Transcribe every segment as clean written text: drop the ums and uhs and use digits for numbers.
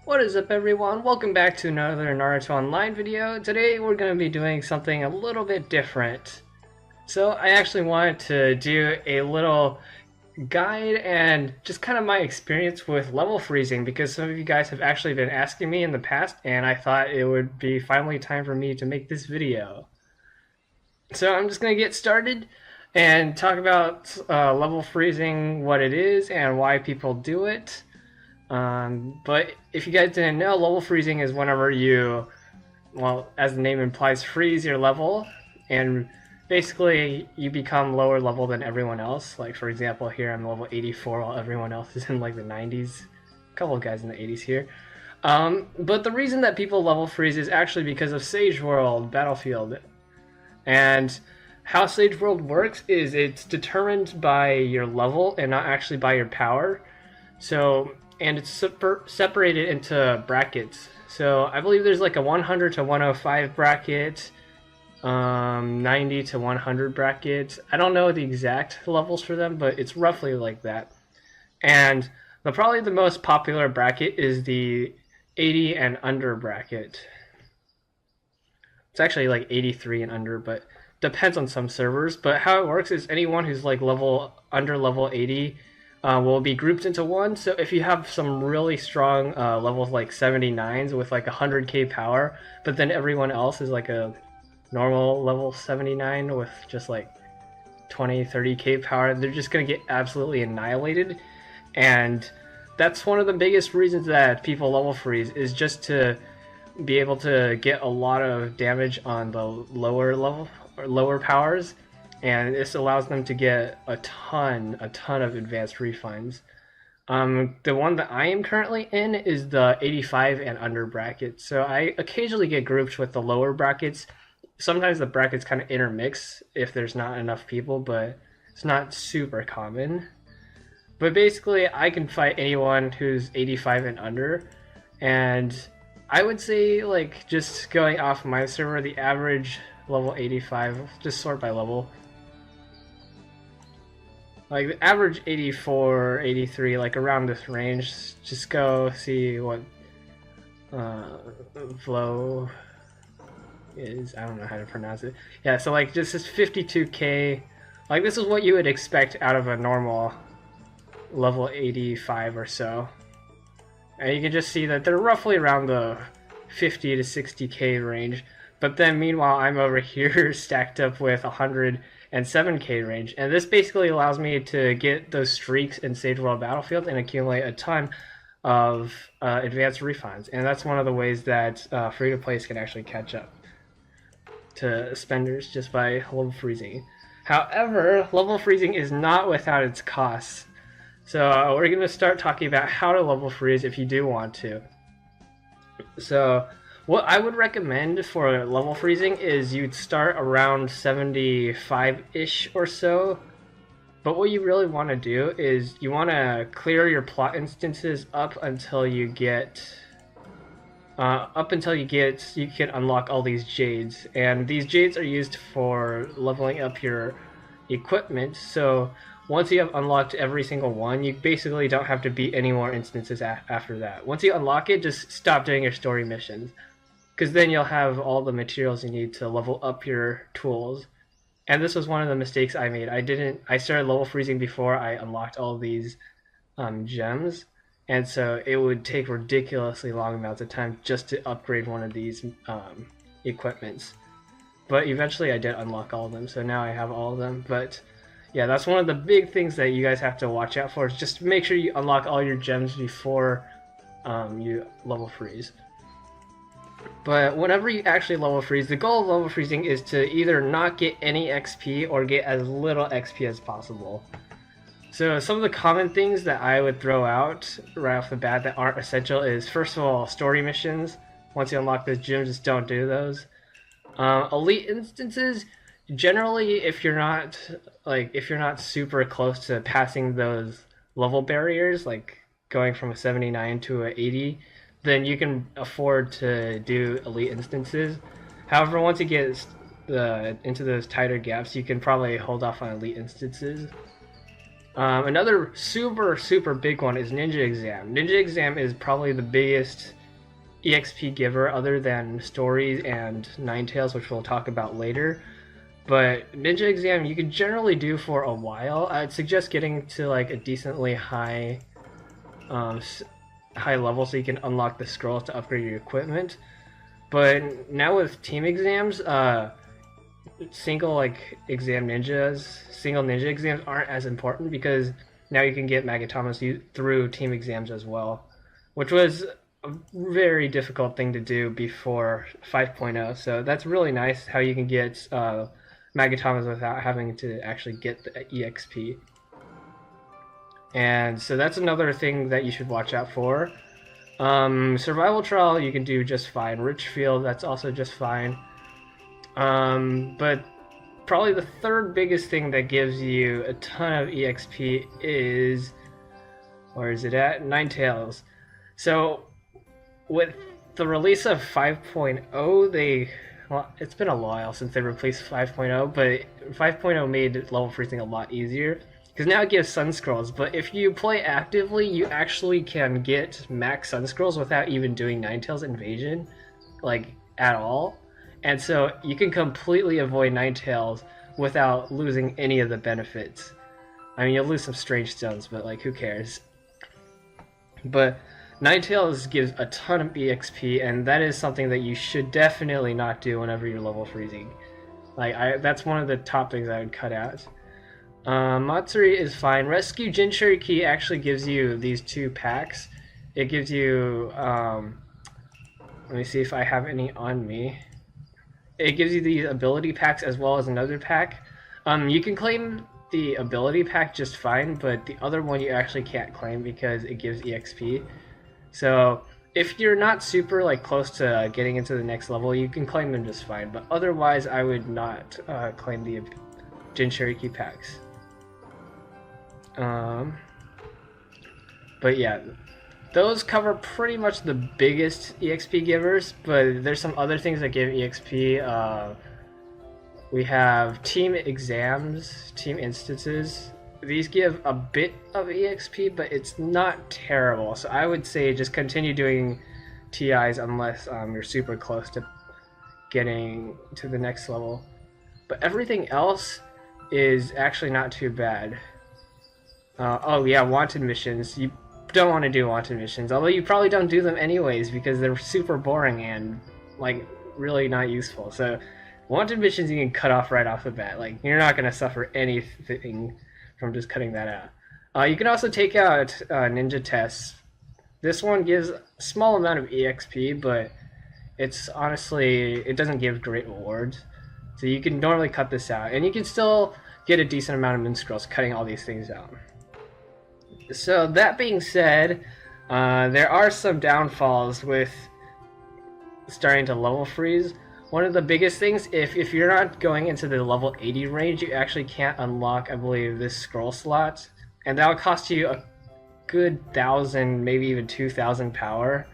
What is up, everyone? Welcome back to another Naruto Online video. Today we're going to be doing something a little bit different. So I actually wanted to do a little guide and just kind of my experience with level freezing, because some of you guys have actually been asking me in the past, and I thought it would be finally time for me to make this video. So I'm just going to get started and talk about level freezing, what it is, and why people do it. But if you guys didn't know, level freezing is whenever you, well, as the name implies, freeze your level, and basically you become lower level than everyone else. Like, for example, here I'm level 84 while everyone else is in like the 90s. A couple of guys in the 80s here. But the reason that people level freeze is actually because of Sage World Battlefield. And how Sage World works is it's determined by your level and not actually by your power. So, and it's separated into brackets. So I believe there's like a 100 to 105 bracket, 90 to 100 bracket. I don't know the exact levels for them, but it's roughly like that. And probably the most popular bracket is the 80 and under bracket. It's actually like 83 and under, but depends on some servers. But how it works is anyone who's like under level 80 will be grouped into one. So if you have some really strong levels like 79s with like 100k power, but then everyone else is like a normal level 79 with just like 20-30k power, they're just going to get absolutely annihilated. And that's one of the biggest reasons that people level freeze, is just to be able to get a lot of damage on the lower level or lower powers. And this allows them to get a ton of advanced refines. The one that I am currently in is the 85 and under bracket. So I occasionally get grouped with the lower brackets. Sometimes the brackets kind of intermix if there's not enough people, but it's not super common. But basically, I can fight anyone who's 85 and under. And I would say, like, just going off my server, the average level 85, just sort by level. Like the average 84, 83, like around this range. Just go see what flow is. I don't know how to pronounce it. Yeah, so like this is 52k. Like this is what you would expect out of a normal level 85 or so. And you can just see that they're roughly around the 50 to 60k range. But then meanwhile, I'm over here stacked up with 107k range, and this basically allows me to get those streaks in Sage World Battlefield and accumulate a ton of advanced refines. And that's one of the ways that free-to-plays can actually catch up to spenders just by level freezing. However, level freezing is not without its costs. So we're going to start talking about how to level freeze if you do want to. So what I would recommend for level freezing is you'd start around 75-ish or so. But what you really want to do is you want to clear your plot instances up until you get you can unlock all these jades. And these jades are used for leveling up your equipment. So once you have unlocked every single one, you basically don't have to beat any more instances after that. Once you unlock it, just stop doing your story missions, because then you'll have all the materials you need to level up your tools. And this was one of the mistakes I made. I started level freezing before I unlocked all these gems, and so it would take ridiculously long amounts of time just to upgrade one of these equipments. But eventually I did unlock all of them, so now I have all of them. But yeah, that's one of the big things that you guys have to watch out for, is just make sure you unlock all your gems before you level freeze. But whenever you actually level freeze, the goal of level freezing is to either not get any XP or get as little XP as possible. So some of the common things that I would throw out right off the bat that aren't essential is, first of all, story missions. Once you unlock those gems, just don't do those. Elite instances, generally, if you're not super close to passing those level barriers, like going from a 79 to a 80, then you can afford to do elite instances. However, once you get into those tighter gaps, you can probably hold off on elite instances. Another super big one is Ninja Exam. Ninja Exam is probably the biggest EXP giver other than Stories and Ninetales, which we'll talk about later. But Ninja Exam you can generally do for a while. I'd suggest getting to like a decently high level so you can unlock the scrolls to upgrade your equipment. But now with team exams, single ninja exams aren't as important because now you can get Magatamas through team exams as well, which was a very difficult thing to do before 5.0. So that's really nice how you can get Magatamas without having to actually get the EXP. And so that's another thing that you should watch out for. Survival Trial you can do just fine. Richfield, that's also just fine. But probably the third biggest thing that gives you a ton of EXP is, where is it at? Ninetales. So with the release of 5.0, well, it's been a while since they released 5.0, but 5.0 made level freezing a lot easier. Because now it gives Sun Scrolls, but if you play actively, you actually can get max Sun Scrolls without even doing Ninetales Invasion, like, at all. And so you can completely avoid Ninetales without losing any of the benefits. I mean, you'll lose some strange stones, but, like, who cares? But Ninetales gives a ton of EXP, and that is something that you should definitely not do whenever you're level freezing. Like, that's one of the top things I would cut out. Matsuri is fine. Rescue Jinchuriki actually gives you these two packs. It gives you, let me see if I have any on me. It gives you these ability packs as well as another pack. You can claim the ability pack just fine, but the other one you actually can't claim because it gives EXP. So if you're not super like close to getting into the next level, you can claim them just fine. But otherwise, I would not claim the Jinchuriki packs. But yeah, those cover pretty much the biggest EXP givers, but there's some other things that give EXP. We have team exams, team instances. These give a bit of EXP, but it's not terrible. So I would say just continue doing TIs unless you're super close to getting to the next level. But everything else is actually not too bad. Oh yeah, wanted missions. You don't want to do wanted missions, although you probably don't do them anyways because they're super boring and like really not useful. So wanted missions you can cut off right off the bat. Like you're not going to suffer anything from just cutting that out. You can also take out ninja tests. This one gives a small amount of EXP, but it's honestly, it doesn't give great rewards. So you can normally cut this out, and you can still get a decent amount of moon scrolls cutting all these things out. So that being said, there are some downfalls with starting to level freeze. One of the biggest things, if you're not going into the level 80 range, you actually can't unlock, I believe, this scroll slot. And that'll cost you a good 1,000, maybe even 2,000 power.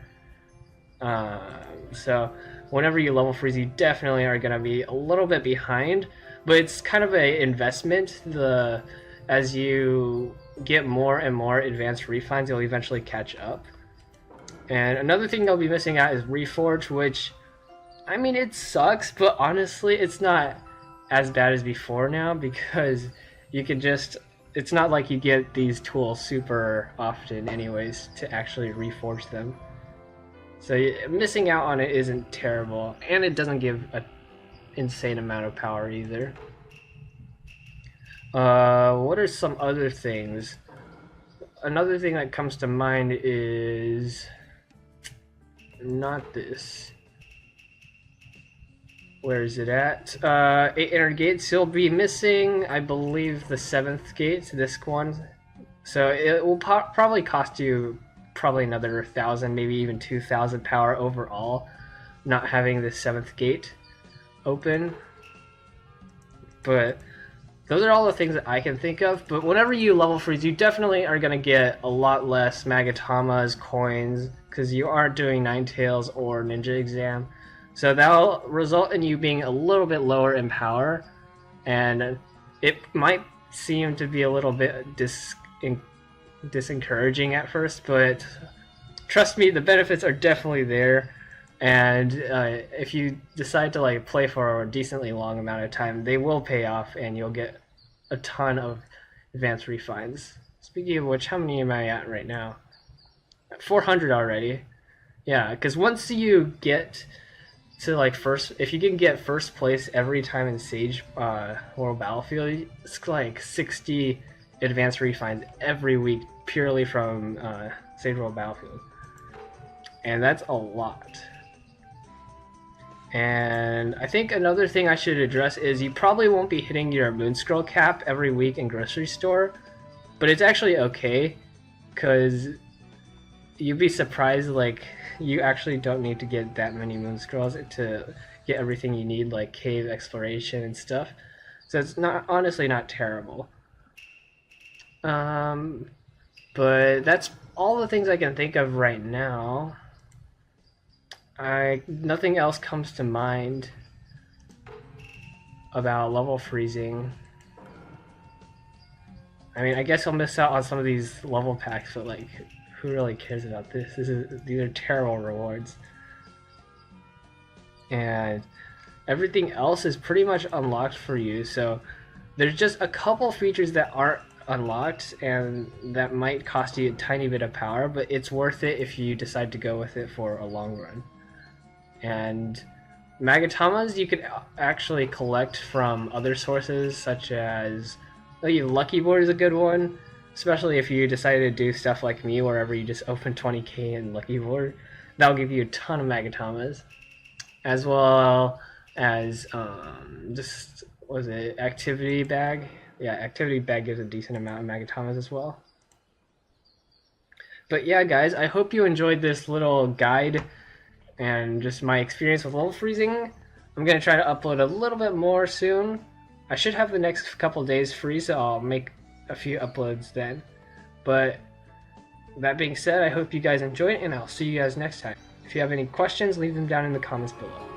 So whenever you level freeze, you definitely are going to be a little bit behind. But it's kind of an investment. As you get more and more advanced refines, you'll eventually catch up. And another thing you'll be missing out is Reforge, which, I mean, it sucks, but honestly, it's not as bad as before now because you can just, it's not like you get these tools super often anyways to actually reforge them. So missing out on it isn't terrible, and it doesn't give an insane amount of power either. What are some other things? Another thing that comes to mind is not this. Where is it at? 800 gates. You'll be missing, I believe, the 7th gate, this one. So it will probably cost you another 1,000, maybe even 2,000 power overall, not having the 7th gate open. But those are all the things that I can think of. But whenever you level freeze, you definitely are going to get a lot less Magatamas, coins, because you aren't doing Ninetales or Ninja Exam. So that'll result in you being a little bit lower in power, and it might seem to be a little bit disencouraging at first, but trust me, the benefits are definitely there. And if you decide to like play for a decently long amount of time, they will pay off, and you'll get a ton of advanced refines. Speaking of which, how many am I at right now? 400 already. Yeah, because once you get to like if you can get first place every time in Sage World Battlefield, it's like 60 advanced refines every week purely from Sage World Battlefield, and that's a lot. And I think another thing I should address is you probably won't be hitting your moon scroll cap every week in grocery store, but it's actually okay, because you'd be surprised, like, you actually don't need to get that many moon scrolls to get everything you need, like cave exploration and stuff. So it's honestly not terrible. But that's all the things I can think of right now. Nothing else comes to mind about level freezing. I mean, I guess I'll miss out on some of these level packs, but like, who really cares about this? These are terrible rewards. And everything else is pretty much unlocked for you, so there's just a couple features that aren't unlocked and that might cost you a tiny bit of power, but it's worth it if you decide to go with it for a long run. And Magatamas you could actually collect from other sources, such as Lucky Board is a good one, especially if you decide to do stuff like me, wherever you just open 20k in Lucky Board. That'll give you a ton of Magatamas, as well as Activity Bag. Yeah, Activity Bag gives a decent amount of Magatamas as well. But yeah, guys, I hope you enjoyed this little guide and just my experience with level freezing. I'm going to try to upload a little bit more soon. I should have the next couple days free, so I'll make a few uploads then. But that being said, I hope you guys enjoyed it, and I'll see you guys next time. If you have any questions, leave them down in the comments below.